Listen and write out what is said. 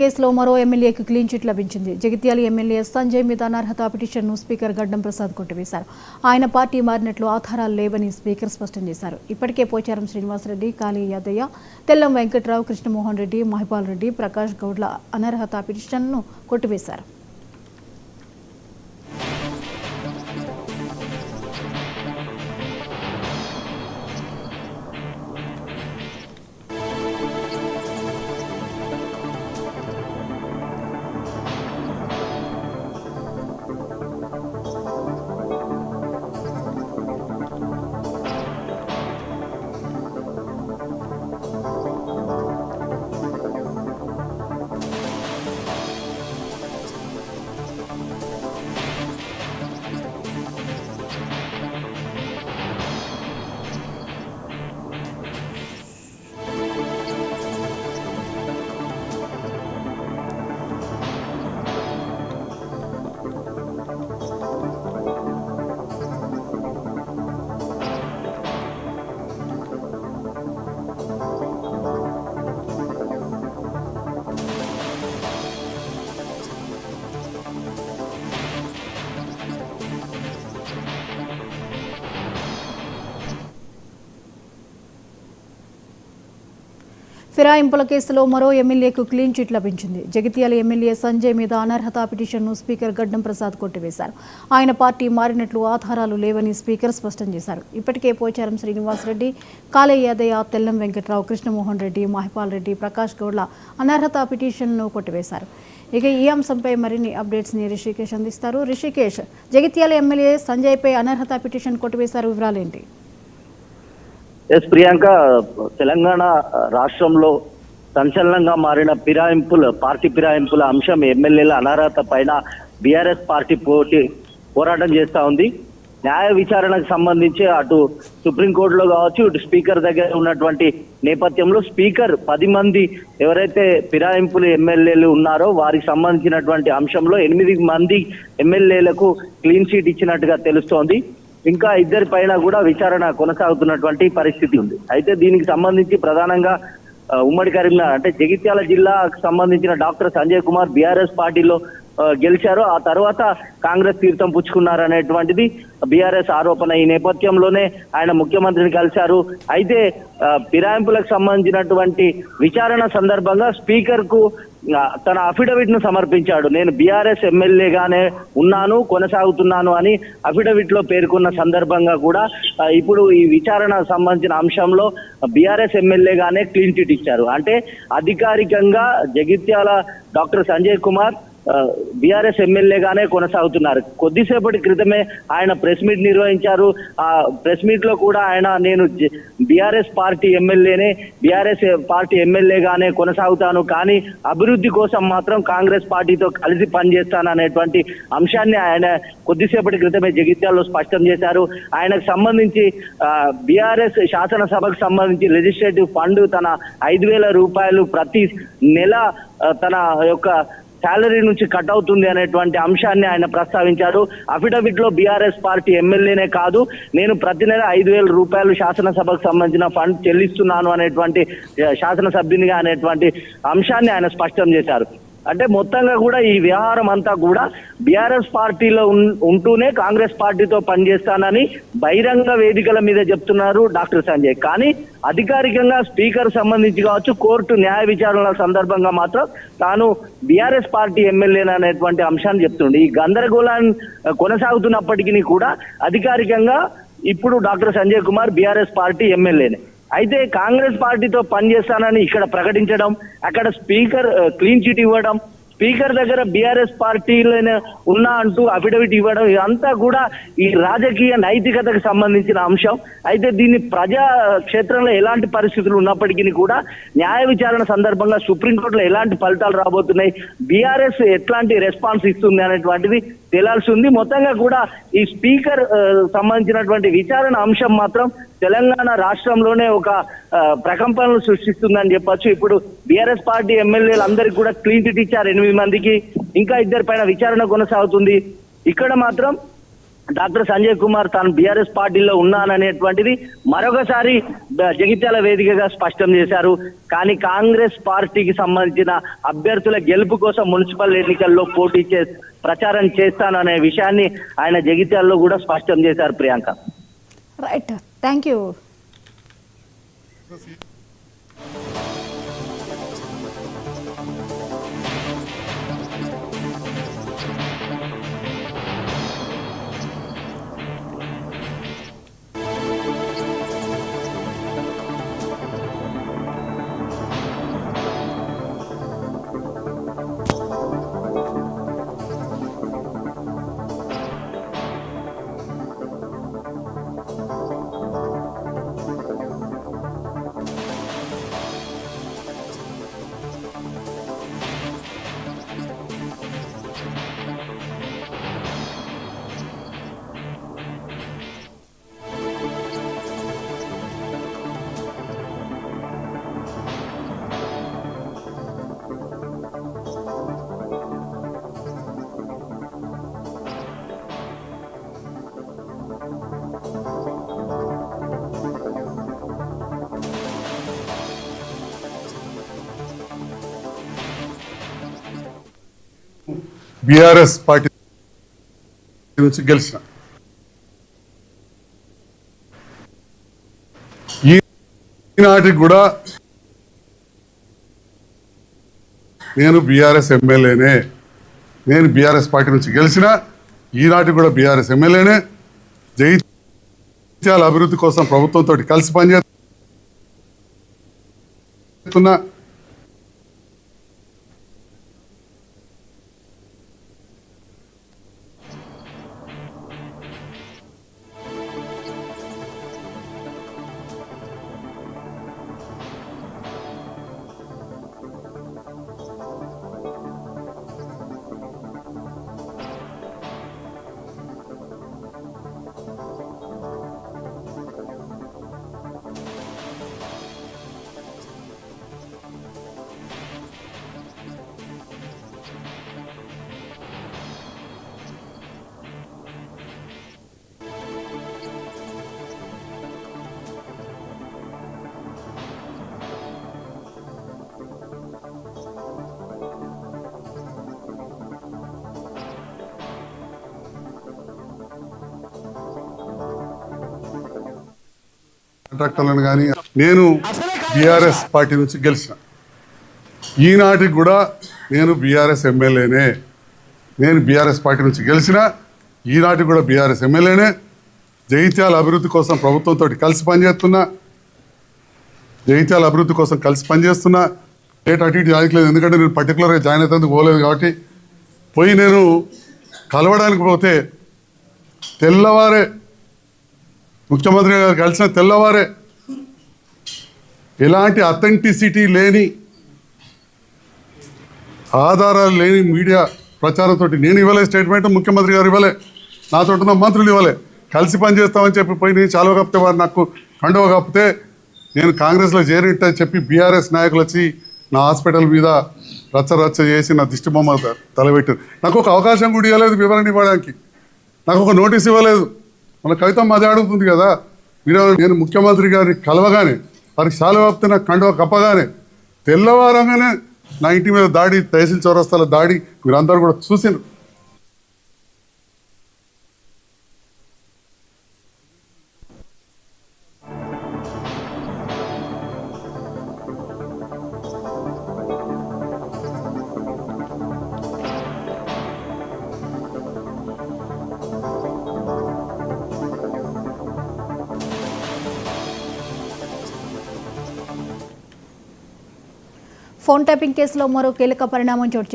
కేసులో మరో ఎమ్మెల్యేకి క్లీన్ చిట్ లభించింది. జగిత్యాల ఎమ్మెల్యే సంజయ్ మీద అనర్హత పిటిషన్ను స్పీకర్ గడ్డం ప్రసాద్ కొట్టివేశారు. ఆయన పార్టీ మారినట్లు ఆధారాలు లేవని స్పీకర్ స్పష్టం చేశారు. ఇప్పటికే పోచారం శ్రీనివాసరెడ్డి, కాళీ యాదయ్య, తెల్లం వెంకట్రావు, కృష్ణమోహన్ రెడ్డి, మహిపాల్ రెడ్డి, ప్రకాష్ గౌడ్ల అనర్హత పిటిషన్ను కొట్టివేశారు. ఫిరాయింపుల కేసులో మరో ఎమ్మెల్యేకు క్లీన్ చిట్ లభించింది. జగిత్యాల ఎమ్మెల్యే సంజయ్ మీద అనర్హత పిటిషన్ను స్పీకర్ గడ్డం ప్రసాద్ కొట్టివేశారు. ఆయన పార్టీ మారినట్లు ఆధారాలు లేవని స్పీకర్ స్పష్టం చేశారు. ఇప్పటికే పోచారం శ్రీనివాసరెడ్డి, కాళీ యాదయ్య, తెల్లం వెంకట్రావు, కృష్ణమోహన్ రెడ్డి, మహిపాల్ రెడ్డి, ప్రకాష్ గౌడ్ల అనర్హత పిటిషన్ను కొట్టివేశారు. ఇక ఈ అంశంపై మరిన్ని అప్డేట్స్ని రిషికేష్ అందిస్తారు. రిషికేష్, జగిత్యాల ఎమ్మెల్యే సంజయ్పై అనర్హత పిటిషన్ కొట్టివేశారు, వివరాలేంటి? ఎస్ ప్రియాంక, తెలంగాణ రాష్ట్రంలో సంచలనంగా మారిన పార్టీ ఫిరాయింపుల అంశం ఎమ్మెల్యేల అనర్హత పైన బీఆర్ఎస్ పార్టీ పోరాటం చేస్తా ఉంది. న్యాయ విచారణకు సంబంధించి అటు సుప్రీంకోర్టులో కావచ్చు, ఇటు స్పీకర్ దగ్గర ఉన్నటువంటి నేపథ్యంలో స్పీకర్ 10 మంది ఎవరైతే ఫిరాయింపులు ఎమ్మెల్యేలు ఉన్నారో వారికి సంబంధించినటువంటి అంశంలో 8 మంది ఎమ్మెల్యేలకు క్లీన్ చీట్ ఇచ్చినట్టుగా తెలుస్తోంది. ఇంకా 2 పైన కూడా విచారణ కొనసాగుతున్నటువంటి పరిస్థితి ఉంది. అయితే దీనికి సంబంధించి ప్రధానంగా ఉమ్మడి కరీంనగర్ అంటే జగిత్యాల జిల్లాకు సంబంధించిన డాక్టర్ సంజయ్ కుమార్ బీఆర్ఎస్ పార్టీలో గెలిచారు. ఆ తర్వాత కాంగ్రెస్ తీర్థం పుచ్చుకున్నారనేటువంటిది బీఆర్ఎస్ ఆరోపణ. ఈ నేపథ్యంలోనే ఆయన ముఖ్యమంత్రిని కలిశారు. అయితే ఫిరాయింపులకు సంబంధించినటువంటి విచారణ సందర్భంగా స్పీకర్ కు తన అఫిడవిట్ ను సమర్పించాడు. నేను బీఆర్ఎస్ ఎమ్మెల్యేగానే ఉన్నాను, కొనసాగుతున్నాను అని అఫిడవిట్ లో పేర్కొన్న సందర్భంగా కూడా ఇప్పుడు ఈ విచారణ సంబంధించిన అంశంలో బీఆర్ఎస్ ఎమ్మెల్యేగానే క్లీన్ చిట్ ఇచ్చారు. అంటే అధికారికంగా జగిత్యాల డాక్టర్ సంజయ్ కుమార్ బీఆర్ఎస్ ఎమ్మెల్యేగానే కొనసాగుతున్నారు. కొద్దిసేపటి క్రితమే ఆయన ప్రెస్ మీట్ నిర్వహించారు. ఆ ప్రెస్ మీట్ లో కూడా ఆయన నేను బీఆర్ఎస్ పార్టీ ఎమ్మెల్యేనే, బీఆర్ఎస్ పార్టీ ఎమ్మెల్యేగానే కొనసాగుతాను, కానీ అభివృద్ధి కోసం మాత్రం కాంగ్రెస్ పార్టీతో కలిసి పనిచేస్తాననేటువంటి అంశాన్ని ఆయన కొద్దిసేపటి క్రితమే జగిత్యాలలో స్పష్టం చేశారు. ఆయనకు సంబంధించి బీఆర్ఎస్ శాసనసభకు సంబంధించి లెజిస్లేటివ్ ఫండ్ తన 5,000 రూపాయలు ప్రతి నెల తన యొక్క శాలరీ నుంచి కట్ అవుతుంది అనేటువంటి అంశాన్ని ఆయన ప్రస్తావించారు. అఫిడవిట్ లో బీఆర్ఎస్ పార్టీ ఎమ్మెల్యేనే కాదు, నేను ప్రతి నెల 5,000 రూపాయలు శాసనసభకు సంబంధించిన ఫండ్ చెల్లిస్తున్నాను అనేటువంటి శాసనసభ్యునిగా అనేటువంటి అంశాన్ని ఆయన స్పష్టం చేశారు. అంటే మొత్తంగా కూడా ఈ వ్యవహారం అంతా కూడా బీఆర్ఎస్ పార్టీలో ఉంటూనే కాంగ్రెస్ పార్టీతో పనిచేస్తానని బహిరంగ వేదికల మీద చెప్తున్నారు డాక్టర్ సంజయ్. కానీ అధికారికంగా స్పీకర్ సంబంధించి కావచ్చు, కోర్టు న్యాయ విచారణల సందర్భంగా మాత్రం తాను బీఆర్ఎస్ పార్టీ ఎమ్మెల్యేనా అనేటువంటి అంశాన్ని చెప్తుండే. ఈ గందరగోళాన్ని కొనసాగుతున్నప్పటికీ కూడా అధికారికంగా ఇప్పుడు doctor Sanjay Kumar BRS party ఎమ్మెల్యేనే. అయితే కాంగ్రెస్ పార్టీతో పనిచేస్తానని ఇక్కడ ప్రకటించడం, అక్కడ స్పీకర్ క్లీన్ చిట్ ఇవ్వడం, స్పీకర్ దగ్గర బీఆర్ఎస్ పార్టీలోనే ఉన్నా అంటూ అఫిడవిట్ ఇవ్వడం, ఇదంతా కూడా ఈ రాజకీయ నైతికతకు సంబంధించిన అంశం. అయితే దీన్ని ప్రజా క్షేత్రంలో ఎలాంటి పరిస్థితులు ఉన్నప్పటికీ కూడా న్యాయ విచారణ సందర్భంగా సుప్రీంకోర్టులో ఎలాంటి ఫలితాలు రాబోతున్నాయి, బీఆర్ఎస్ ఎట్లాంటి రెస్పాన్స్ ఇస్తుంది అనేటువంటిది తేలాల్సి ఉంది. మొత్తంగా కూడా ఈ స్పీకర్ సంబంధించినటువంటి విచారణ అంశం మాత్రం తెలంగాణ రాష్ట్రంలోనే ఒక ప్రకంపనలు సృష్టిస్తుందని చెప్పొచ్చు. ఇప్పుడు బీఆర్ఎస్ పార్టీ ఎమ్మెల్యేలు అందరికీ కూడా క్లీన్ చిట్ ఇచ్చారు 8 మందికి, ఇంకా 2 పైన విచారణ కొనసాగుతుంది. ఇక్కడ మాత్రం డాక్టర్ సంజయ్ కుమార్ తాను బీఆర్ఎస్ పార్టీలో ఉన్నాననేటువంటిది మరొకసారి జగిత్యాల వేదికగా స్పష్టం చేశారు. కానీ కాంగ్రెస్ పార్టీకి సంబంధించిన అభ్యర్థుల గెలుపు కోసం మున్సిపల్ ఎన్నికల్లో పోటీ ప్రచారం చేస్తాననే విషయాన్ని ఆయన జగిత్యాలలో కూడా స్పష్టం చేశారు. Priyanka, right, thank you. BRS party నుంచి గెలిచిన ఈనాటికి కూడా నేను బీఆర్ఎస్ ఎమ్మెల్యేనే. నేను బీఆర్ఎస్ పార్టీ నుంచి గెలిచిన ఈనాటికి కూడా బీఆర్ఎస్ ఎమ్మెల్యేనే. జగిత్యాల అభివృద్ధి కోసం ప్రభుత్వంతో కలిసి పనిచేస్తున్నా. కాంట్రాక్టర్లను కానీ నేను బీఆర్ఎస్ పార్టీ నుంచి గెలిచిన ఈనాటికి కూడా నేను బీఆర్ఎస్ ఎమ్మెల్యేనే. నేను బీఆర్ఎస్ పార్టీ నుంచి గెలిచిన ఈనాటికి కూడా బీఆర్ఎస్ ఎమ్మెల్యేనే. జగిత్యాల అభివృద్ధి కోసం ప్రభుత్వంతో కలిసి పనిచేస్తున్నా. జగిత్యాల అభివృద్ధి కోసం కలిసి పనిచేస్తున్నా. డేట్ అటు ఇటు ఆగలేదు, ఎందుకంటే నేను పర్టికులర్గా జాయిన్ అవుతుంది పోలేదు కాబట్టి. పోయి నేను కలవడానికి పోతే తెల్లవారే ముఖ్యమంత్రి గారు కలిసిన తెల్లవారే ఎలాంటి అథెంటిసిటీ లేని, ఆధారాలు లేని మీడియా ప్రచారంతో నేను ఇవ్వలే స్టేట్మెంట్, ముఖ్యమంత్రి గారు ఇవ్వలే, నాతో ఉన్న మంత్రులు ఇవ్వలే. కలిసి పనిచేస్తామని చెప్పి పోయి నేను చాలువ కప్పితే వారు నాకు కండువ కప్పితే నేను కాంగ్రెస్లో చేరినట్టని చెప్పి బీఆర్ఎస్ నాయకులు వచ్చి నా హాస్పిటల్ మీద రచ్చ చేసి నా దిష్టి బొమ్మ తలబెట్టారు. నాకు ఒక అవకాశం కూడా ఇవ్వలేదు వివరణ ఇవ్వడానికి, నాకు ఒక నోటీస్ ఇవ్వలేదు. మన కవితమ్మ అదే అడుగుతుంది కదా, మీరు నేను ముఖ్యమంత్రి గారిని కలవగానే వారికి చాలు కప్పితే నాకు కండువ కప్పగానే తెల్లవారంగానే నా ఇంటి మీద దాడి, తహసీల్ చౌరస్తాల దాడి మీరందరూ కూడా చూసినారు. ఫోన్ ట్యాపింగ్ కేసులో మరో కీలక పరిణామం చోటు